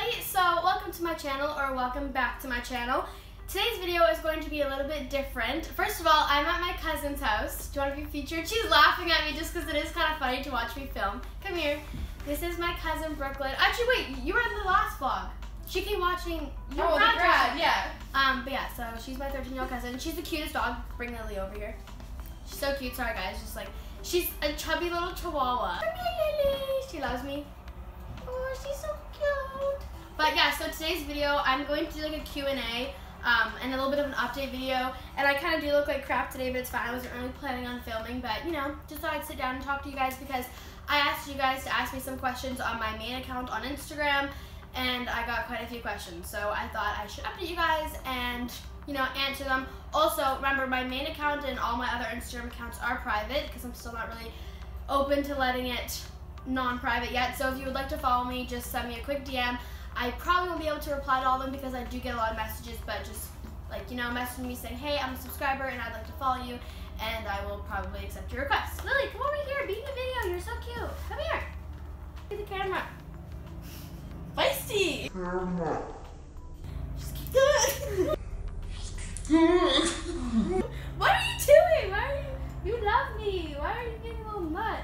everybody, so welcome to my channel, or welcome back to my channel. Today's video is going to be a little bit different. First of all, I'm at my cousin's house. Do you want to be featured? She's laughing at me just because it is kind of funny to watch me film. Come here. This is my cousin Brooklyn. Actually, wait, you were in the last vlog. She came watching. The grad, yeah. But yeah, so she's my 13-year-old cousin. She's the cutest dog. Bring Lily over here. She's so cute. Sorry guys, just like, she's a chubby little chihuahua. Come here, Lily. She loves me. Oh, she's so cute. But yeah, so today's video, I'm going to do like a Q&A and a little bit of an update video. And I kind of do look like crap today, but it's fine. I wasn't really planning on filming, but you know, just thought I'd sit down and talk to you guys because I asked you guys to ask me some questions on my main account on Instagram, and I got quite a few questions. So I thought I should update you guys and, you know, answer them. Also, remember, my main account and all my other Instagram accounts are private because I'm still not really open to letting it non-private yet. So if you would like to follow me, just send me a quick DM. I probably won't be able to reply to all of them because I do get a lot of messages, but just like, you know, message me saying, hey, I'm a subscriber and I'd like to follow you, and I will probably accept your request. Lily, come over here, be in the video, you're so cute. Come here. Look at the camera. Feisty. Just keep doing it. What are you doing? Why are you love me. Why are you being a little nut?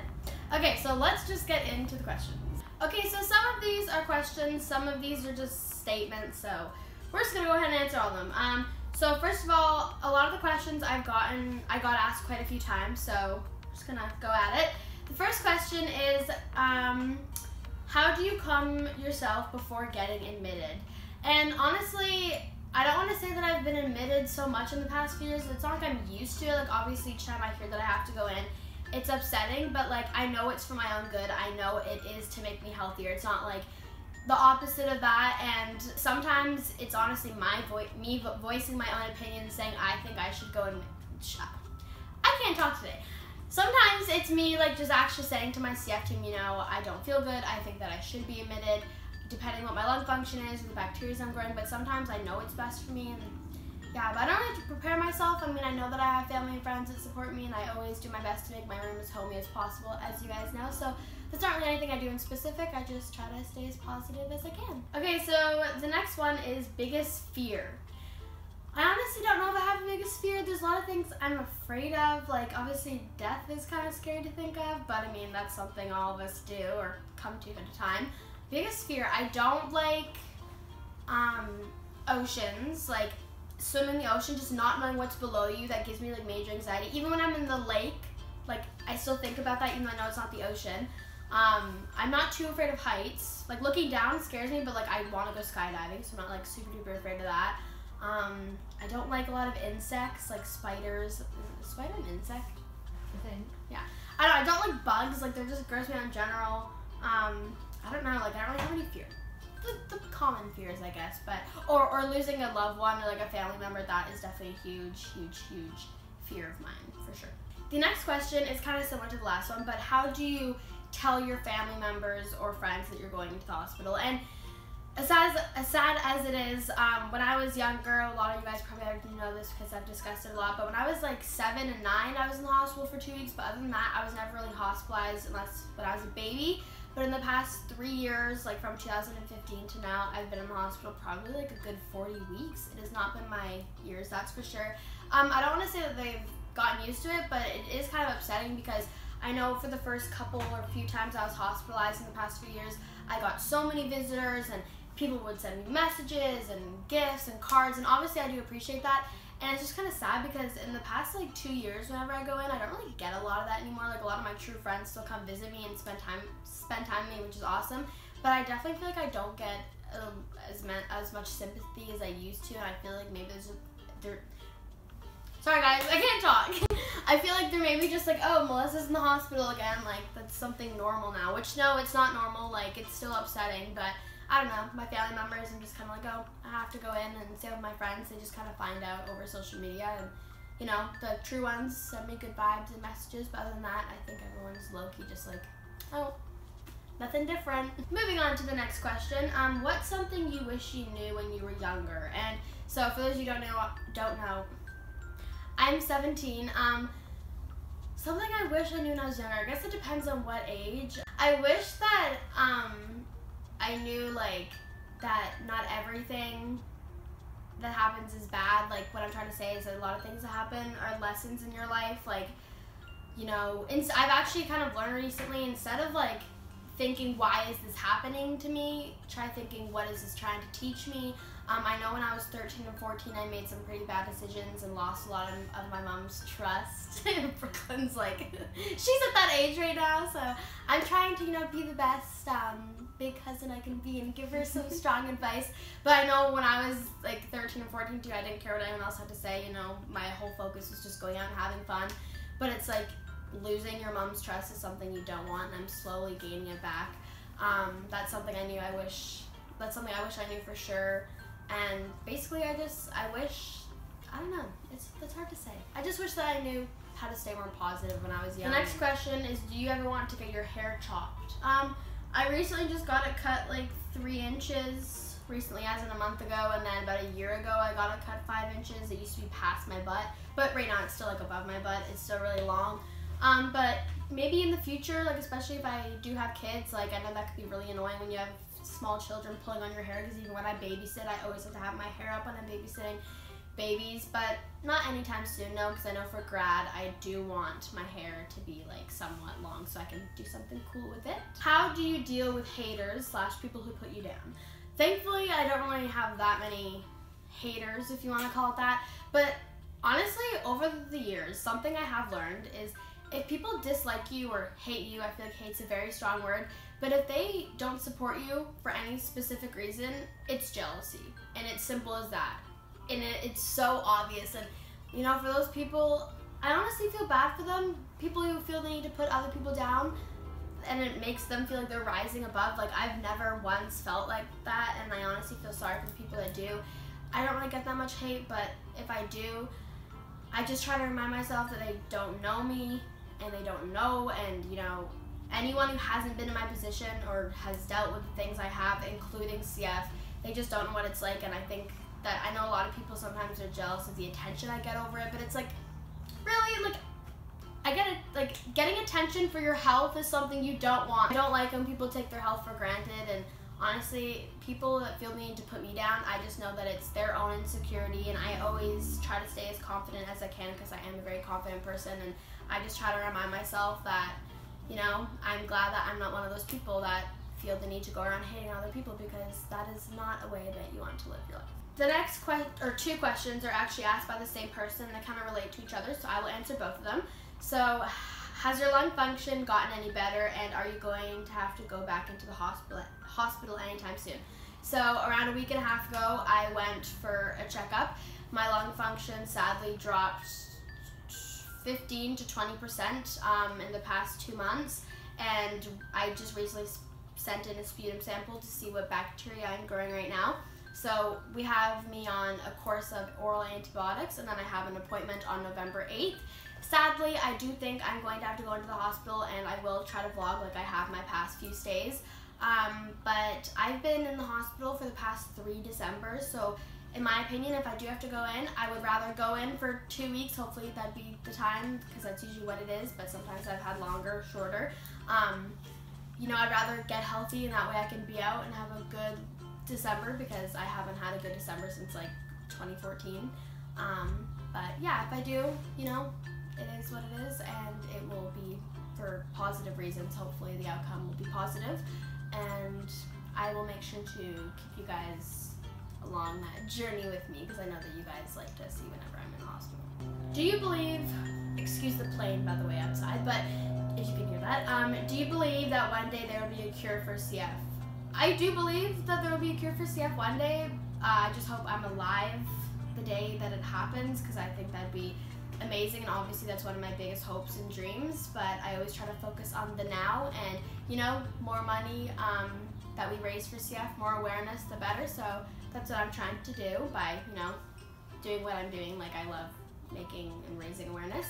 Okay, so let's just get into the questions. Okay, so some of these are questions, some of these are just statements, so we're just gonna go ahead and answer all of them. So first of all, a lot of the questions I got asked quite a few times, so I'm just gonna go at it. The first question is, how do you calm yourself before getting admitted? And honestly, I don't want to say that I've been admitted so much in the past few years. It's not like I'm used to it. Like, obviously each time I hear that I have to go in, it's upsetting, but like, I know it's for my own good. I know it is to make me healthier. It's not like the opposite of that, and sometimes it's honestly me voicing my own opinion, saying I think I should go and I can't talk today. Sometimes it's me like just actually saying to my CF team, you know, I don't feel good, I think that I should be admitted, depending what my lung function is or the bacteria I'm growing, but sometimes I know it's best for me, and yeah, but I don't have to prepare myself. I mean, I know that I have family and friends that support me, and I always do my best to make my room as homey as possible, as you guys know. So that's not really anything I do in specific. I just try to stay as positive as I can. Okay, so the next one is biggest fear. I honestly don't know if I have a biggest fear. There's a lot of things I'm afraid of. Like, obviously, death is kind of scary to think of, but I mean, that's something all of us do or come to at a time. Biggest fear, I don't like oceans. Like, swim in the ocean, just not knowing what's below you, that gives me like major anxiety. Even when I'm in the lake, like, I still think about that even though I know it's not the ocean. I'm not too afraid of heights. Like, looking down scares me, but like, I want to go skydiving, so I'm not like super duper afraid of that. I don't like a lot of insects, like spiders. Is a spider an insect? I think. Yeah. I don't like bugs, like they're just gross me out in general. I don't know, like I don't really have any fear. The common fears, I guess, but or losing a loved one or like a family member, that is definitely a huge fear of mine, for sure. The next question is kind of similar to the last one, but how do you tell your family members or friends that you're going into the hospital? And as sad as it is, when I was younger, a lot of you guys probably already know this because I've discussed it a lot, but when I was like 7 and 9, I was in the hospital for 2 weeks, but other than that, I was never really hospitalized unless when I was a baby. But in the past 3 years, like from 2015 to now, I've been in the hospital probably like a good 40 weeks. It has not been my years, that's for sure. I don't want to say that they've gotten used to it, but it is kind of upsetting because I know for the first couple or few times I was hospitalized in the past few years, I got so many visitors and people would send me messages and gifts and cards, and obviously I do appreciate that. And it's just kind of sad because in the past like 2 years, whenever I go in, I don't really get a lot of that anymore. Like, a lot of my true friends still come visit me and spend time with me, which is awesome. But I definitely feel like I don't get as much sympathy as I used to, and I feel like maybe sorry guys, I can't talk. I feel like they're maybe just like, oh, Melissa's in the hospital again, like that's something normal now, which no, it's not normal. Like, it's still upsetting, but I don't know, my family members, I'm just kind of like, oh, I have to go in, and stay with my friends, they just kind of find out over social media, and you know, the true ones send me good vibes and messages, but other than that, I think everyone's low-key just like, oh, nothing different. Moving on to the next question, what's something you wish you knew when you were younger? And so for those of you who don't know, I'm 17, something I wish I knew when I was younger, I guess it depends on what age. I wish that, I knew like that not everything that happens is bad. Like, what I'm trying to say is that a lot of things that happen are lessons in your life. Like, you know, I've actually kind of learned recently, instead of like thinking, why is this happening to me, try thinking, what is this trying to teach me? I know when I was 13 and 14, I made some pretty bad decisions and lost a lot of my mom's trust. Brooklyn's like, she's at that age right now, so I'm trying to, you know, be the best big cousin I can be and give her some strong advice. But I know when I was like 13 and 14 too, I didn't care what anyone else had to say. You know, my whole focus was just going out and having fun. But it's like, losing your mom's trust is something you don't want, and I'm slowly gaining it back. That's something I wish I knew for sure. And basically, I don't know, it's hard to say. I just wish that I knew how to stay more positive when I was young. The next question is, do you ever want to get your hair chopped? I recently just got it cut like 3 inches, recently as in a month ago, and then about a year ago I got it cut 5 inches. It used to be past my butt, but right now it's still like above my butt. It's still really long. But maybe in the future, like especially if I do have kids, like I know that could be really annoying when you have small children pulling on your hair, because even when I babysit, I always have to have my hair up when I'm babysitting babies, but not anytime soon, no, because I know for grad, I do want my hair to be like somewhat long so I can do something cool with it. How do you deal with haters / people who put you down? Thankfully, I don't really have that many haters, if you want to call it that, but honestly, over the years, something I have learned is if people dislike you or hate you, I feel like hate's a very strong word, but if they don't support you for any specific reason, it's jealousy, and it's simple as that. And it's so obvious, and you know, for those people, I honestly feel bad for them, people who feel they need to put other people down, and it makes them feel like they're rising above. Like, I've never once felt like that, and I honestly feel sorry for the people that do. I don't really get that much hate, but if I do, I just try to remind myself that they don't know me, and they don't know, and you know, anyone who hasn't been in my position or has dealt with the things I have, including CF, they just don't know what it's like. And I think that I know a lot of people sometimes are jealous of the attention I get over it, but it's like, really, like, I get it, like, getting attention for your health is something you don't want. I don't like when people take their health for granted, and honestly, people that feel the need to put me down, I just know that it's their own insecurity, and I always try to stay as confident as I can, because I am a very confident person, and I just try to remind myself that, you know, I'm glad that I'm not one of those people that feel the need to go around hating other people, because that is not a way that you want to live your life. The next two questions are actually asked by the same person, and they kind of relate to each other, so I will answer both of them. So, has your lung function gotten any better, and are you going to have to go back into the hospital anytime soon? So, around a week and a half ago, I went for a checkup. My lung function sadly dropped 15 to 20% in the past 2 months, and I just recently sent in a sputum sample to see what bacteria I'm growing right now. So we have me on a course of oral antibiotics, and then I have an appointment on November 8th. Sadly, I do think I'm going to have to go into the hospital, and I will try to vlog like I have my past few stays. But I've been in the hospital for the past 3 Decembers, so in my opinion, if I do have to go in, I would rather go in for 2 weeks. Hopefully that'd be the time, because that's usually what it is, but sometimes I've had longer, shorter. You know, I'd rather get healthy, and that way I can be out and have a good December, because I haven't had a good December since like 2014. But yeah, if I do, you know, it is what it is, and it will be for positive reasons. Hopefully the outcome will be positive, and I will make sure to keep you guys along that journey with me, because I know that you guys like to see whenever I'm in the hospital. Do you believe, excuse the plane by the way outside, but if you can hear that, do you believe that one day there will be a cure for CF? I do believe that there will be a cure for CF one day. I just hope I'm alive the day that it happens, because I think that'd be amazing, and obviously that's one of my biggest hopes and dreams, but I always try to focus on the now, and you know, more money that we raise for CF, more awareness, the better. So that's what I'm trying to do by, you know, doing what I'm doing. Like, I love making and raising awareness.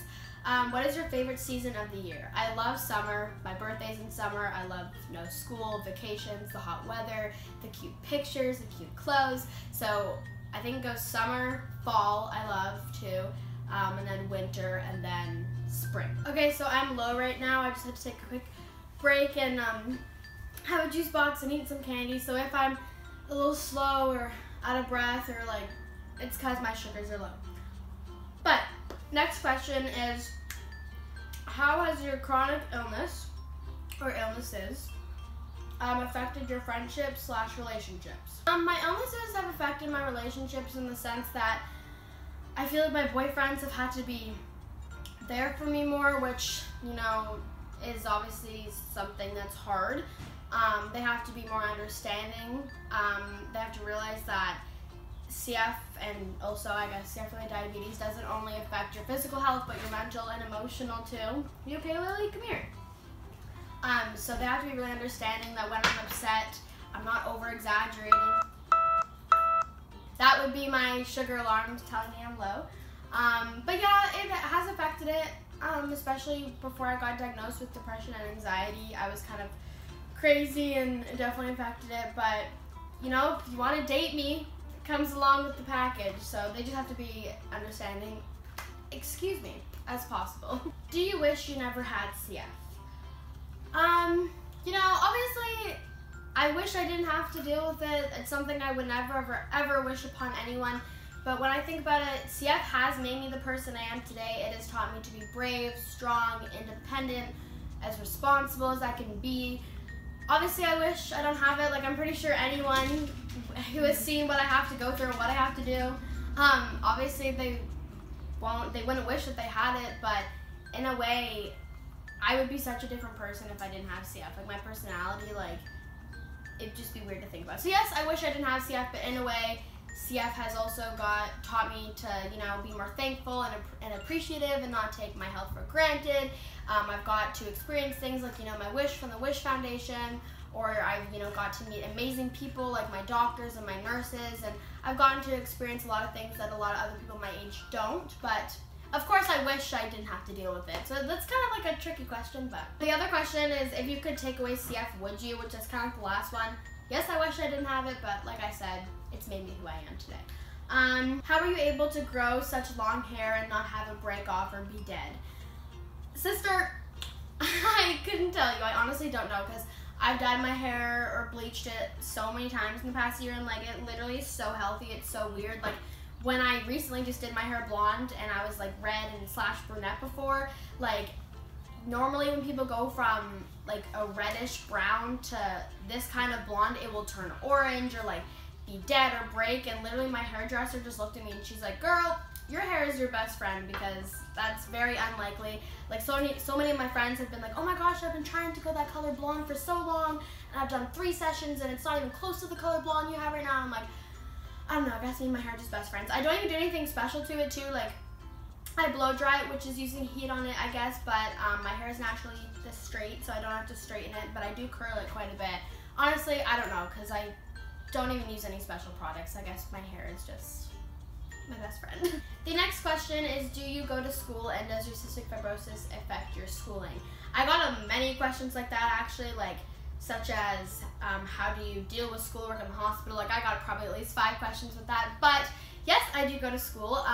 What is your favorite season of the year? I love summer. My birthday's in summer. I love, you know, school, vacations, the hot weather, the cute pictures, the cute clothes. So I think it goes summer, fall, I love too, and then winter, and then spring. Okay, so I'm low right now. I just had to take a quick break and have a juice box and eat some candy. So if I'm a little slow or out of breath, or like it's because my sugars are low. But next question is, how has your chronic illness or illnesses affected your friendships / relationships? My illnesses have affected my relationships in the sense that I feel like my boyfriends have had to be there for me more, which, you know, is obviously something that's hard. They have to be more understanding. They have to realize that CF, and also I guess CF-related diabetes, doesn't only affect your physical health, but your mental and emotional too. You okay, Lily? Come here. So they have to be really understanding that when I'm upset, I'm not over-exaggerating. That would be my sugar alarm telling me I'm low. But yeah, it has affected it, especially before I got diagnosed with depression and anxiety. I was kind of crazy and it definitely affected it, but you know, if you want to date me, it comes along with the package, so they just have to be understanding, excuse me, as possible. Do you wish you never had CF? You know, obviously, I wish I didn't have to deal with it. It's something I would never, ever wish upon anyone. But when I think about it, CF has made me the person I am today. It has taught me to be brave, strong, independent, as responsible as I can be. Obviously, I wish I don't have it. Like, I'm pretty sure anyone who has seen what I have to go through, what I have to do, obviously they wouldn't wish that they had it, but in a way, I would be such a different person if I didn't have CF. Like, my personality, like, it'd just be weird to think about. So yes, I wish I didn't have CF, but in a way, CF has also taught me to, you know, be more thankful and appreciative and not take my health for granted. I've got to experience things like, you know, my Wish from the Wish Foundation, or I've, you know, got to meet amazing people like my doctors and my nurses, and I've gotten to experience a lot of things that a lot of other people my age don't, but of course I wish I didn't have to deal with it. So that's kind of like a tricky question, but the other question is, if you could take away CF, would you? Which is kind of like the last one. Yes, I wish I didn't have it, but like I said, it's made me who I am today. How were you able to grow such long hair and not have it break off or be dead? Sister, I couldn't tell you. I honestly don't know, because I've dyed my hair or bleached it so many times in the past year, and like it literally is so healthy. It's so weird. Like when I recently just did my hair blonde and I was like red and / brunette before, like normally when people go from like a reddish brown to this kind of blonde, it will turn orange or like be dead or break, and literally my hairdresser just looked at me and she's like, girl, your hair is your best friend, because that's very unlikely. Like so many of my friends have been like, oh my gosh, I've been trying to go that color blonde for so long, and I've done 3 sessions and it's not even close to the color blonde you have right now. I'm like, I don't know, I guess me and my hair are just best friends. I don't even do anything special to it too. Like I blow dry it, which is using heat on it, I guess, but my hair is naturally this straight, so I don't have to straighten it, but I do curl it quite a bit. Honestly, I don't know, because I don't even use any special products. I guess my hair is just my best friend. The next question is, do you go to school, and does your cystic fibrosis affect your schooling? I got many questions like that, actually, like such as how do you deal with schoolwork in the hospital? Like I got probably at least 5 questions with that, but yes, I do go to school.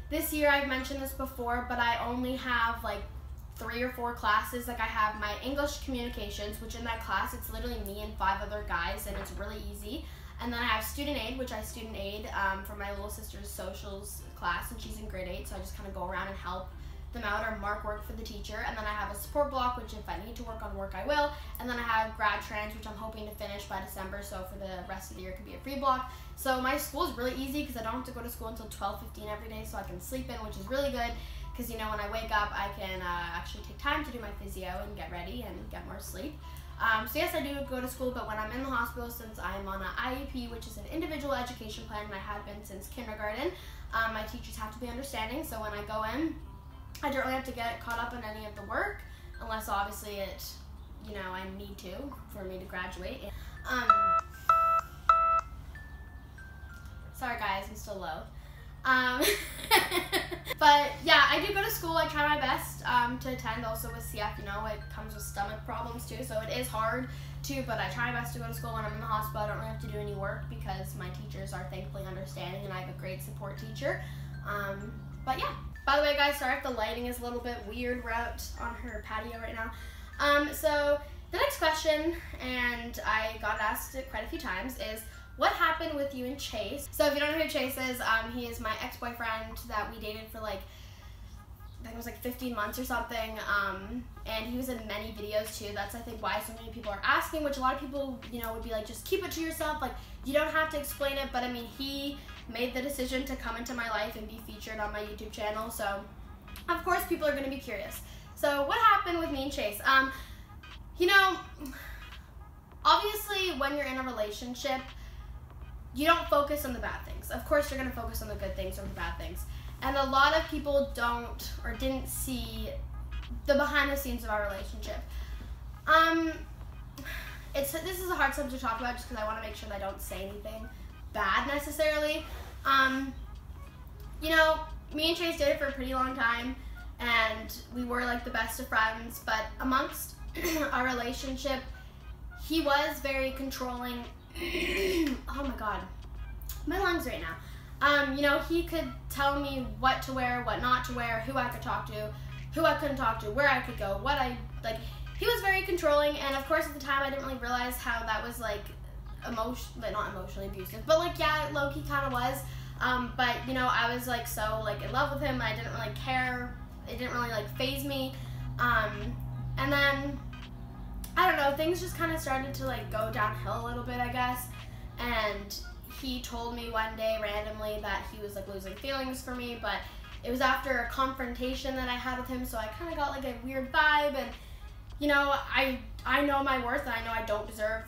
This year, I've mentioned this before, but I only have like 3 or 4 classes. Like I have my English communications, which in that class, it's literally me and 5 other guys, and it's really easy. And then I have student aid, which I student aid for my little sister's socials class, and she's in grade 8, so I just kind of go around and help them out or mark work for the teacher. And then I have a support block, which if I need to work on work, I will. And then I have grad trans, which I'm hoping to finish by December, so for the rest of the year it could be a free block. So my school is really easy because I don't have to go to school until 12:15 every day, so I can sleep in, which is really good. Because, you know, when I wake up, I can actually take time to do my physio and get ready and get more sleep. So yes, I do go to school, but when I'm in the hospital, since I'm on an IEP, which is an individual education plan, and I have been since kindergarten, my teachers have to be understanding. So when I go in, I don't really have to get caught up in any of the work, unless obviously it, you know, I need to for me to graduate. Sorry guys, I'm still low. But yeah, I do go to school. I try my best to attend. Also with CF, you know, it comes with stomach problems too, so it is hard too, but I try my best to go to school. When I'm in the hospital, I don't really have to do any work because my teachers are thankfully understanding, and I have a great support teacher. But yeah. By the way, guys, sorry if the lighting is a little bit weird. We're out on her patio right now. So the next question, and I got asked it quite a few times, is what happened with you and Chase? So if you don't know who Chase is, he is my ex-boyfriend that we dated for like, I think it was like 15 months or something, and he was in many videos too. That's I think why so many people are asking, which a lot of people, you know, would be like, just keep it to yourself, like you don't have to explain it. But I mean, he made the decision to come into my life and be featured on my YouTube channel, so of course people are going to be curious. So what happened with me and Chase? You know, obviously when you're in a relationship, you don't focus on the bad things. Of course you're going to focus on the good things or the bad things. And a lot of people don't or didn't see the behind the scenes of our relationship. This is a hard subject to talk about just because I want to make sure that I don't say anything bad necessarily. You know, me and Chase dated for a pretty long time, and we were like the best of friends, but amongst our relationship, he was very controlling. Oh my god, my lungs right now. You know, he could tell me what to wear, what not to wear, who I could talk to, who I couldn't talk to, where I could go, what I, like, he was very controlling, and of course at the time I didn't really realize how that was like not emotionally abusive, but like, yeah, low-key kind of was, but you know, I was like so like in love with him, I didn't really care, it didn't really like faze me, and then, I don't know, things just kind of started to like go downhill a little bit, I guess, and he told me one day randomly that he was like losing feelings for me, but it was after a confrontation that I had with him, so I kind of got like a weird vibe, and you know, I know my worth, and I know I don't deserve,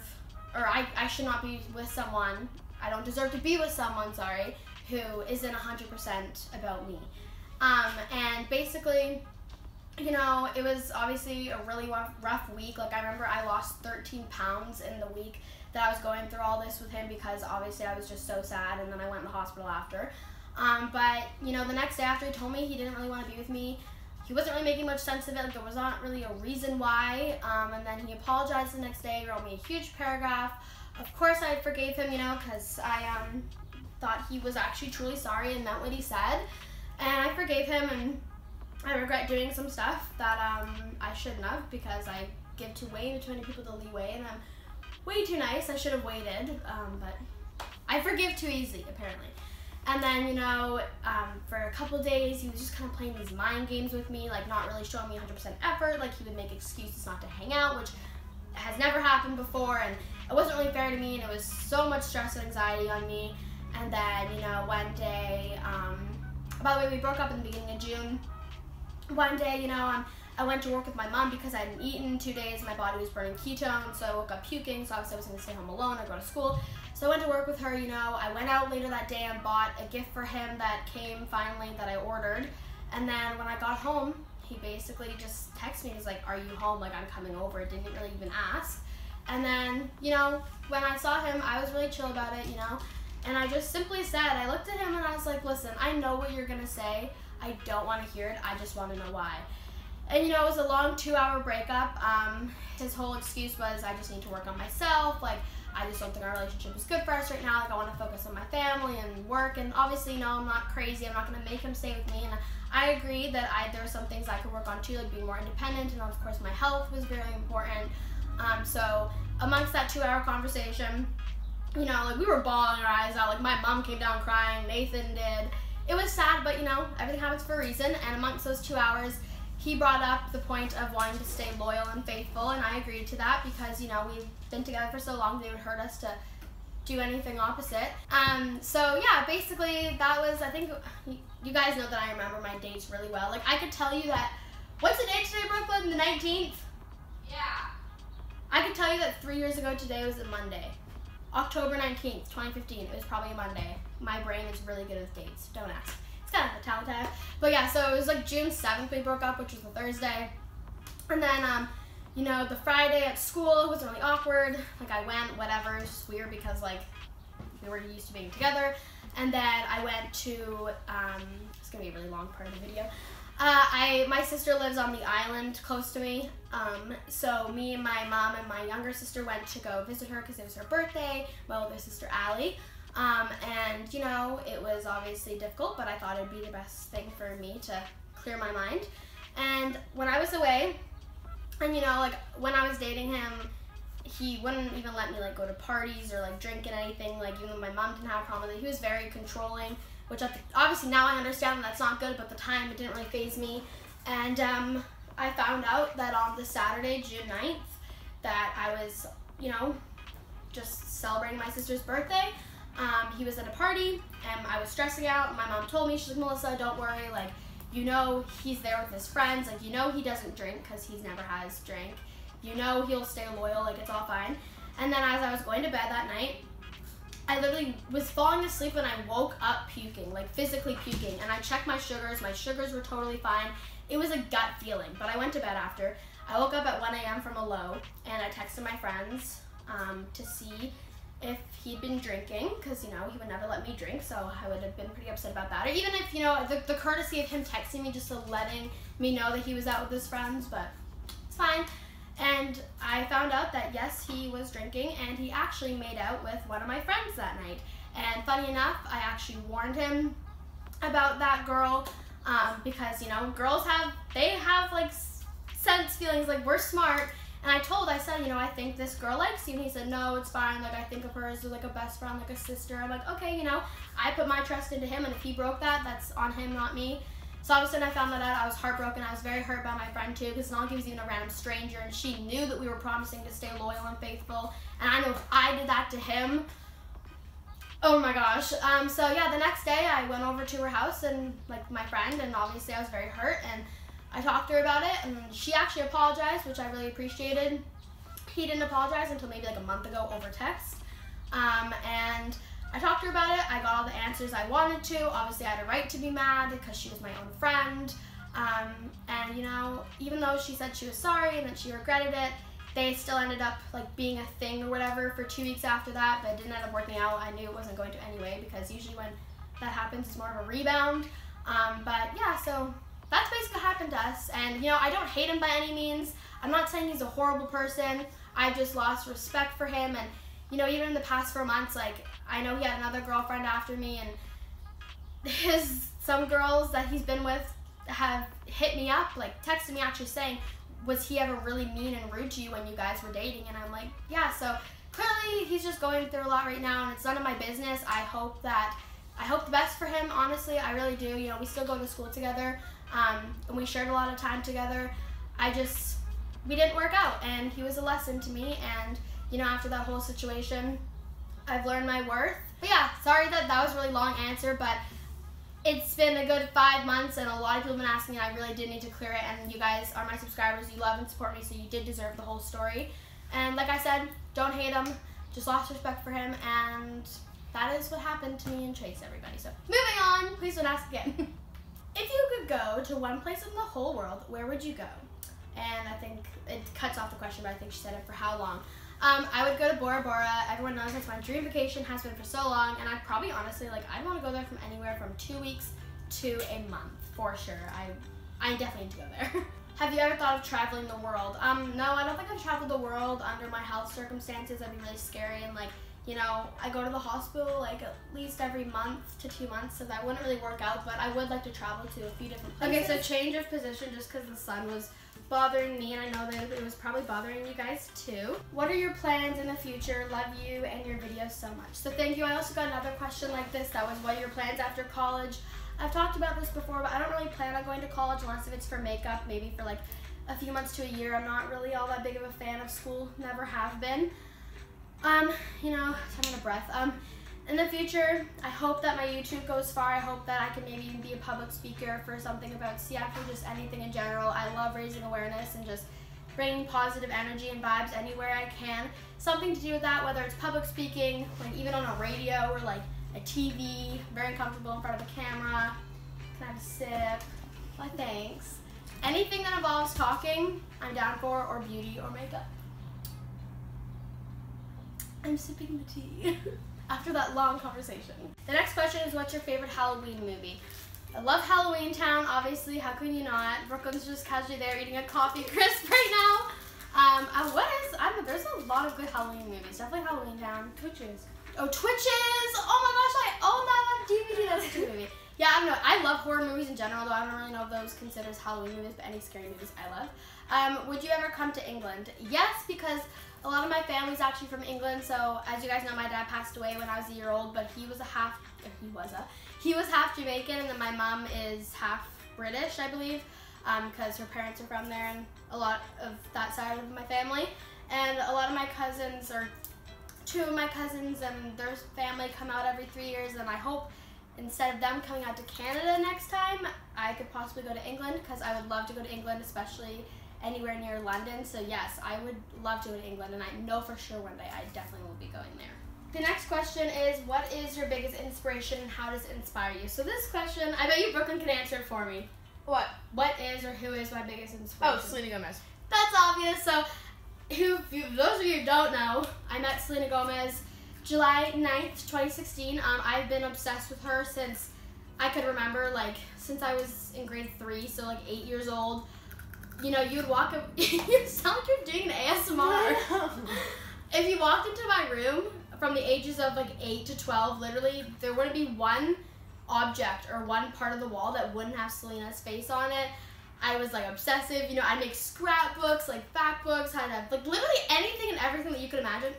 or I should not be with someone, I don't deserve to be with someone, sorry, who isn't 100% about me. And basically, you know, it was obviously a really rough week. Like I remember I lost 13 pounds in the week that I was going through all this with him, because obviously I was just so sad, and then I went in the hospital after. But, you know, the next day after he told me he didn't really want to be with me, he wasn't really making much sense of it, like there was not really a reason why, and then he apologized the next day, wrote me a huge paragraph. Of course I forgave him, you know, because I thought he was actually truly sorry and meant what he said, and I forgave him, and I regret doing some stuff that I shouldn't have, because I give way too many people the leeway, and I'm way too nice. I should have waited, but I forgive too easily, apparently. And then, you know, for a couple days, he was just kind of playing these mind games with me, like not really showing me 100% effort, like he would make excuses not to hang out, which has never happened before, and it wasn't really fair to me, and it was so much stress and anxiety on me. And then, you know, one day, by the way, we broke up in the beginning of June. One day, you know, I went to work with my mom because I hadn't eaten in 2 days. My body was burning ketones, so I woke up puking, so obviously I was going to stay home alone or go to school. So I went to work with her, you know. I went out later that day and bought a gift for him that came finally that I ordered. And then when I got home, he basically just texted me. He's like, "Are you home? Like, I'm coming over." Didn't really even ask. And then, you know, when I saw him, I was really chill about it, you know. And I just simply said, I looked at him and I was like, "Listen, I know what you're going to say. I don't want to hear it. I just want to know why." And, you know, it was a long 2-hour breakup. His whole excuse was, "I just need to work on myself. Like, I just don't think our relationship is good for us right now. Like, I want to focus on my family and work." And obviously, no, I'm not crazy. I'm not going to make him stay with me. And I agree that there were some things I could work on too, like being more independent. And of course, my health was very important. So amongst that 2-hour conversation, you know, like we were bawling our eyes out. Like my mom came down crying. Nathan did. It was sad, but you know, everything happens for a reason. And amongst those 2 hours, he brought up the point of wanting to stay loyal and faithful, and I agreed to that because, you know, we've been together for so long, they would hurt us to do anything opposite. So yeah, basically that was, I think, you guys know that I remember my dates really well. Like I could tell you that, what's the date today, Brooklyn? The 19th? Yeah. I could tell you that 3 years ago today was a Monday. October 19th, 2015, it was probably a Monday. My brain is really good with dates, don't ask. It's kind of a talent I have. But yeah, so it was like June 7th we broke up, which was a Thursday. And then, you know, the Friday at school was really awkward. Like I went, whatever, it's just weird because like we were used to being together. And then I went to, it's gonna be a really long part of the video. My sister lives on the island close to me. So me and my mom and my younger sister went to go visit her because it was her birthday, my older sister Allie. And you know, it was obviously difficult, but I thought it'd be the best thing for me to clear my mind. And when I was away, and you know, like when I was dating him, he wouldn't even let me like go to parties or like drink and anything. Like even though my mom didn't have a problem with it, he was very controlling. Which obviously now I understand that's not good, but at the time it didn't really faze me. And I found out that on the Saturday, June 9th, that I was, you know, just celebrating my sister's birthday. He was at a party and I was stressing out. My mom told me, she's like, Melissa, don't worry, like, you know he's there with his friends, like, you know he doesn't drink because he's never has drank. You know he'll stay loyal, like, it's all fine. And then as I was going to bed that night, I literally was falling asleep and I woke up puking, like physically puking. And I checked my sugars were totally fine. It was a gut feeling, but I went to bed after. I woke up at 1 a.m. from a low and I texted my friends to see if he'd been drinking, because, you know, he would never let me drink, so I would have been pretty upset about that. Or even if, you know, the courtesy of him texting me just to letting me know that he was out with his friends, but it's fine. And I found out that, yes, he was drinking, and he actually made out with one of my friends that night. And funny enough, I actually warned him about that girl, because, you know, girls have like, sense feelings, like, we're smart. And I said, you know, I think this girl likes you. And he said, no, it's fine. Like, I think of her as like a best friend, like a sister. I'm like, okay, you know, I put my trust into him. And if he broke that, that's on him, not me. So all of a sudden I found that out. I was heartbroken. I was very hurt by my friend too, because it's not like he was even a random stranger. And she knew that we were promising to stay loyal and faithful. And I know if I did that to him, oh my gosh. So yeah, the next day I went over to her house and like my friend, and obviously I was very hurt. And I talked to her about it, and she actually apologized, which I really appreciated. He didn't apologize until maybe like a month ago over text. And I talked to her about it. I got all the answers I wanted to. Obviously, I had a right to be mad because she was my own friend. And, you know, even though she said she was sorry and that she regretted it, they still ended up like being a thing or whatever for 2 weeks after that, but it didn't end up working out. I knew it wasn't going to anyway, because usually when that happens, it's more of a rebound. But yeah, so that's basically what happened to us. And, you know, I don't hate him by any means. I'm not saying he's a horrible person. I just lost respect for him. And, you know, even in the past 4 months, like, I know he had another girlfriend after me, and some girls that he's been with have hit me up, like texted me actually saying, was he ever really mean and rude to you when you guys were dating? And I'm like, yeah. So clearly he's just going through a lot right now, and it's none of my business. I hope the best for him, honestly. I really do. You know, we still go to school together, and we shared a lot of time together. We didn't work out, and he was a lesson to me. And, you know, after that whole situation, I've learned my worth. But yeah, sorry that was a really long answer, but it's been a good 5 months, and a lot of people have been asking, and I really did need to clear it. And you guys are my subscribers. You love and support me, so you did deserve the whole story. And like I said, don't hate him. Just lost respect for him, and that is what happened to me and Chase, everybody. So moving on, please don't ask again. If you could go to one place in the whole world, where would you go? And I think it cuts off the question, but I think she said it for how long. I would go to Bora Bora. Everyone knows that's my dream vacation, has been for so long, and I'd probably honestly, like, I'd want to go there from anywhere from 2 weeks to a month, for sure. I definitely need to go there. Have you ever thought of traveling the world? No, I don't think I've traveled the world under my health circumstances. That'd be really scary, and like, you know, I go to the hospital like at least every month to 2 months, so that wouldn't really work out, but I would like to travel to a few different places. Okay, so change of position just because the sun was bothering me, and I know that it was probably bothering you guys too. What are your plans in the future? Love you and your videos so much. So thank you. I also got another question like this that was, what are your plans after college? I've talked about this before, but I don't really plan on going to college unless if it's for makeup, maybe for like a few months to a year. I'm not really all that big of a fan of school, never have been. You know, so I'm out of breath. In the future, I hope that my YouTube goes far. I hope that I can maybe even be a public speaker for something about Seattle, just anything in general. I love raising awareness and just bringing positive energy and vibes anywhere I can. Something to do with that, whether it's public speaking, like even on a radio or like a TV, very comfortable in front of the camera. Can I have a sip? Why, thanks. Anything that involves talking, I'm down for, or beauty or makeup. I'm sipping the tea. After that long conversation. The next question is, what's your favorite Halloween movie? I love Halloween Town, obviously, how could you not? Brooklyn's just casually there eating a coffee crisp right now. There's a lot of good Halloween movies, definitely Halloween Town. Twitches. Oh, Twitches! Oh my gosh, I own that on DVD, that's a good movie. Yeah, I don't know, I love horror movies in general, though I don't really know if those considered Halloween movies, but any scary movies I love. Would you ever come to England? Yes, because A lot of my family's actually from England, so as you guys know, my dad passed away when I was a year old, but he was half Jamaican, and then my mom is half British, I believe, because her parents are from there, and a lot of that side of my family. And a lot of my cousins, or 2 of my cousins and their family, come out every 3 years, and I hope instead of them coming out to Canada next time, I could possibly go to England, because I would love to go to England, especially anywhere near London. So yes, I would love to go to England, and I know for sure one day I definitely will be going there. The next question is, what is your biggest inspiration and how does it inspire you? So this question, I bet you Brooklyn can answer it for me. What? What is or who is my biggest inspiration? Oh, Selena Gomez. That's obvious. So those of you who don't know, I met Selena Gomez July 9th, 2016. I've been obsessed with her since I could remember, like since I was in grade 3, so like 8 years old. You know, you would walk up, you sound like you're doing an ASMR. If you walked into my room from the ages of like 8 to 12, literally, there wouldn't be one object or one part of the wall that wouldn't have Selena's face on it. I was like obsessive, you know, I'd make scrapbooks, like fact books, I'd have like literally anything and everything that you could imagine.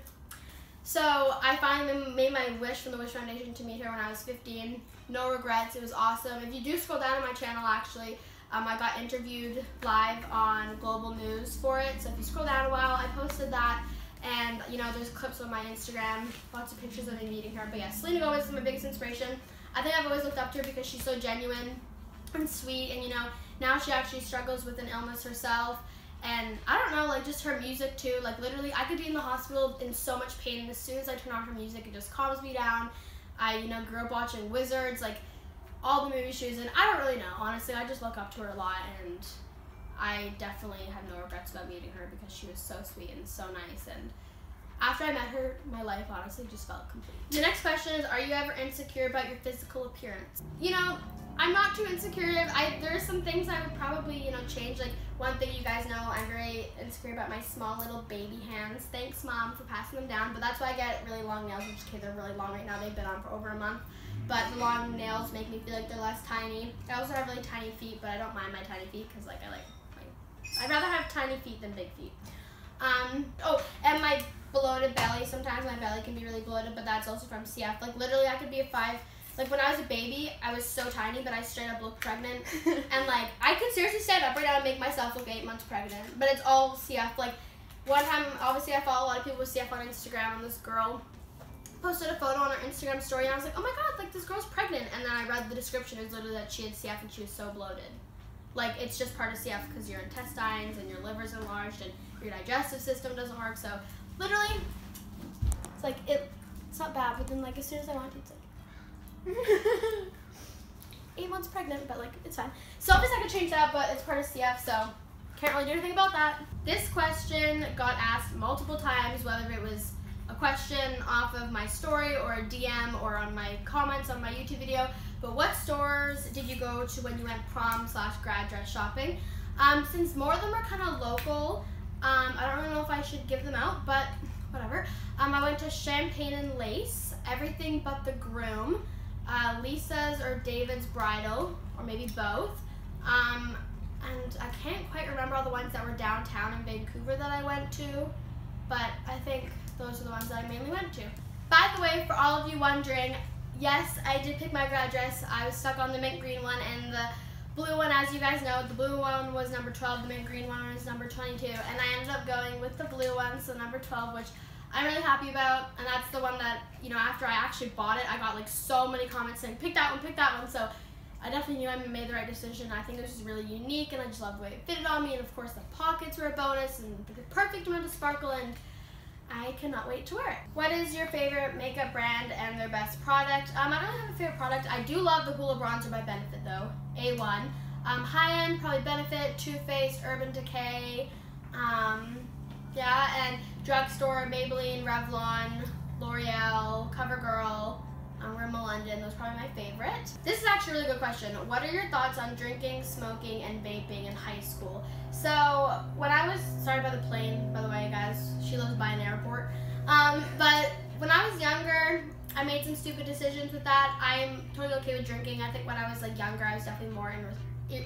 So I finally made my wish from the Wish Foundation to meet her when I was 15. No regrets, it was awesome. If you do scroll down to my channel, actually, I got interviewed live on Global News for it. So if you scroll down a while, I posted that. And, you know, there's clips on my Instagram, lots of pictures of me meeting her. But yeah, Selena Gomez is my biggest inspiration. I think I've always looked up to her because she's so genuine and sweet. And, you know, now she actually struggles with an illness herself. And I don't know, like just her music too. Like literally, I could be in the hospital in so much pain, and as soon as I turn on her music, it just calms me down. I, you know, grew up watching Wizards, like all the movies she was in. I don't really know, honestly. I just look up to her a lot, and I definitely have no regrets about meeting her because she was so sweet and so nice. And after I met her, my life honestly just felt complete. The next question is, are you ever insecure about your physical appearance? You know, I'm not too insecure. There are some things I would probably, you know, change. Like one thing you guys know, I'm very insecure about my small little baby hands. Thanks, Mom, for passing them down. But that's why I get really long nails. I'm just kidding, they're really long right now. They've been on for over a month. But the long nails make me feel like they're less tiny. I also have really tiny feet, but I don't mind my tiny feet because like I'd rather have tiny feet than big feet. Oh, and my bloated belly. Sometimes my belly can be really bloated, but that's also from CF. Like literally, I could be a 5. Like when I was a baby, I was so tiny, but I straight up looked pregnant. And like I could seriously stand up right now and make myself look 8 months pregnant. But it's all CF. Like one time, obviously I follow a lot of people with CF on Instagram, and this girl posted a photo on her Instagram story, and I was like, oh my god, like this girl's pregnant. And then I read the description, it was literally that she had CF and she was so bloated. Like it's just part of CF because your intestines and your liver's enlarged and your digestive system doesn't work. So literally, it's like it's not bad, but then like as soon as I want to, it's like 8 months pregnant, but like it's fine. So obviously I could change that, but it's part of CF, so can't really do anything about that. This question got asked multiple times, whether it was a question off of my story or a DM or on my comments on my YouTube video. But what stores did you go to when you went prom/grad dress shopping? Since more of them are kind of local, I don't really know if I should give them out, but whatever. I went to Champagne and Lace, Everything But the Groom, Lisa's or David's Bridal, or maybe both. And I can't quite remember all the ones that were downtown in Vancouver that I went to, but I think those are the ones that I mainly went to. By the way, for all of you wondering, yes, I did pick my grad dress. I was stuck on the mint green one and the blue one. As you guys know, the blue one was number 12, the mint green one was number 22, and I ended up going with the blue one, so number 12, which I'm really happy about. And that's the one that, you know, after I actually bought it, I got like so many comments saying, pick that one, so I definitely knew I made the right decision. I think it was just really unique, and I just loved the way it fitted on me, and of course the pockets were a bonus, and the perfect amount of sparkle, and I cannot wait to wear it. What is your favorite makeup brand and their best product? I don't really have a favorite product. I do love the Hoola Bronzer by Benefit though, A1. High-end, probably Benefit, Too Faced, Urban Decay, yeah, and drugstore, Maybelline, Revlon, L'Oreal, CoverGirl, Rimmel London. Those are probably my favorite. This is actually a really good question. What are your thoughts on drinking, smoking, and vaping in high school? So when I was, sorry about the plane, by the way, guys. She lives by an airport. But when I was younger, I made some stupid decisions with that. I'm totally okay with drinking. I think when I was like younger, I was definitely more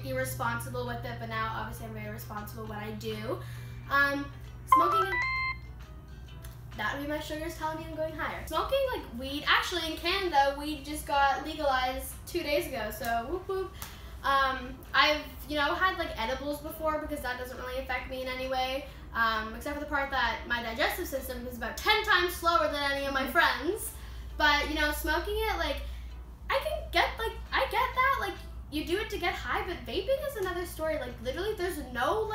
irresponsible with it. But now, obviously, I'm very responsible when I do. Smoking. that would be my sugars telling me I'm going higher. Smoking like weed, actually in Canada, weed just got legalized 2 days ago, so whoop whoop. I've, had like edibles before because that doesn't really affect me in any way, except for the part that my digestive system is about 10 times slower than any of my friends. But, smoking it, like, I get that, like, you do it to get high, but vaping is another story. Like, literally, there's no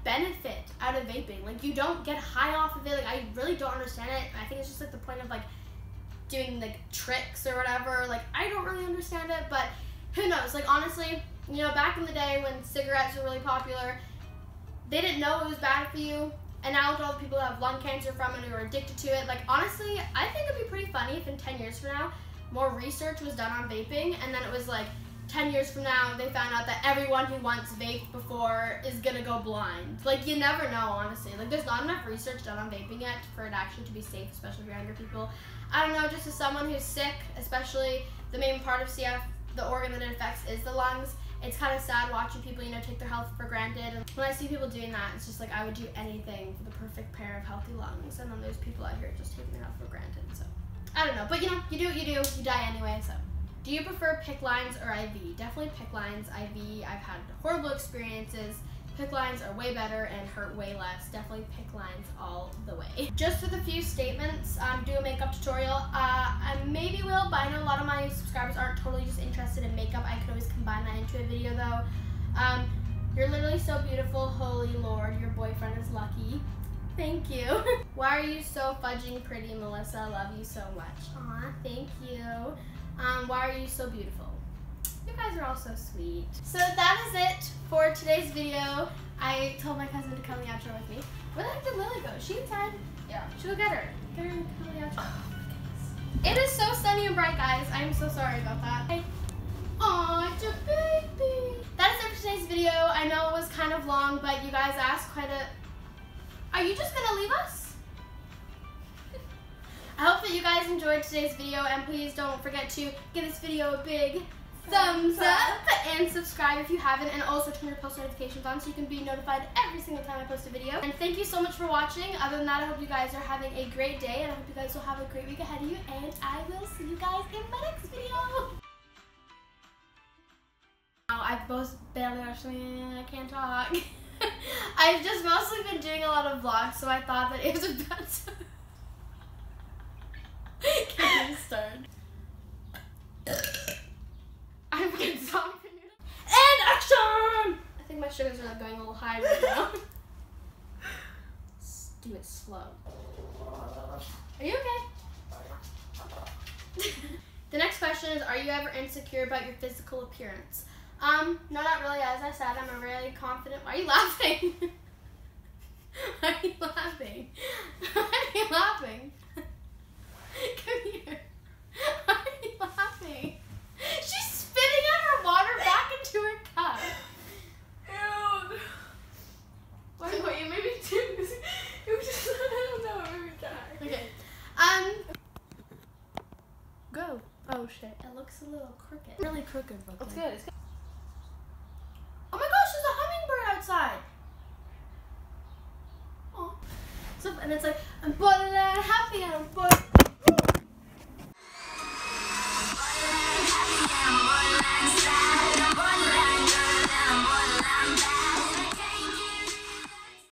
benefit out of vaping. Like, you don't get high off of it. Like, I really don't understand it. I think it's just, like, the point of, like, doing, like, tricks or whatever. Like, I don't really understand it, but who knows? Like, honestly, back in the day when cigarettes were really popular, they didn't know it was bad for you. And now look at all the people who have lung cancer from it, who are addicted to it. Like, honestly, I think it'd be pretty funny if in 10 years from now, more research was done on vaping, and then it was like, 10 years from now, they found out that everyone who once vaped before is gonna go blind. Like, you never know, honestly. Like, there's not enough research done on vaping yet for it actually to be safe, especially for younger people. I don't know, just as someone who's sick, especially the main part of CF, the organ that it affects is the lungs. It's kind of sad watching people, take their health for granted. And when I see people doing that, it's just like I would do anything for the perfect pair of healthy lungs. And then there's people out here just taking their health for granted. So, I don't know. But, you do what you do. You die anyway, so. Do you prefer PICC lines or IV? Definitely PICC lines. IV, I've had horrible experiences. PICC lines are way better and hurt way less. Definitely PICC lines all the way. Just with a few statements, do a makeup tutorial. I maybe will, but I know a lot of my subscribers aren't totally just interested in makeup. I could always combine that into a video though. You're literally so beautiful, holy Lord. Your boyfriend is lucky. Thank you. Why are you so fudging pretty, Melissa? I love you so much. Aw, thank you. Why are you so beautiful? You guys are all so sweet. So that is it for today's video. I told my cousin to come to the outro with me. Where the heck did Lily go? Is she inside? Yeah. Should go get her. Get her and come to the outro. Oh my goodness. It is so sunny and bright, guys. I'm so sorry about that. Aw, it's a baby. That is it for today's video. I know it was kind of long, but you guys asked quite a... Are you just gonna leave us? I hope that you guys enjoyed today's video, and please don't forget to give this video a big thumbs up and subscribe if you haven't, and also turn your post notifications on so you can be notified every single time I post a video. And thank you so much for watching. Other than that, I hope you guys are having a great day, and I hope you guys will have a great week ahead of you, and I will see you guys in my next video. I've both barely actually, I can't talk. I've just mostly been doing a lot of vlogs, so I thought that it was about to... Can you start? I'm getting sorry. And action! I think my sugars are going a little high right now. Do it slow. Are you okay? The next question is, are you ever insecure about your physical appearance? No, not really. As I said, I'm a really confident... Why are you laughing? Why are you laughing? Why are you laughing? Come here. Why are you laughing? She's spitting out her water back into her cup. Ew. Wait, you made me do this. It was just, I don't know, it made me die. Okay. Go. Oh shit. It looks a little crooked. Really crooked looking. It's good, it's good. Oh my gosh, there's a hummingbird outside. Oh. So, and it's like, I'm bored and happy and I'm bored.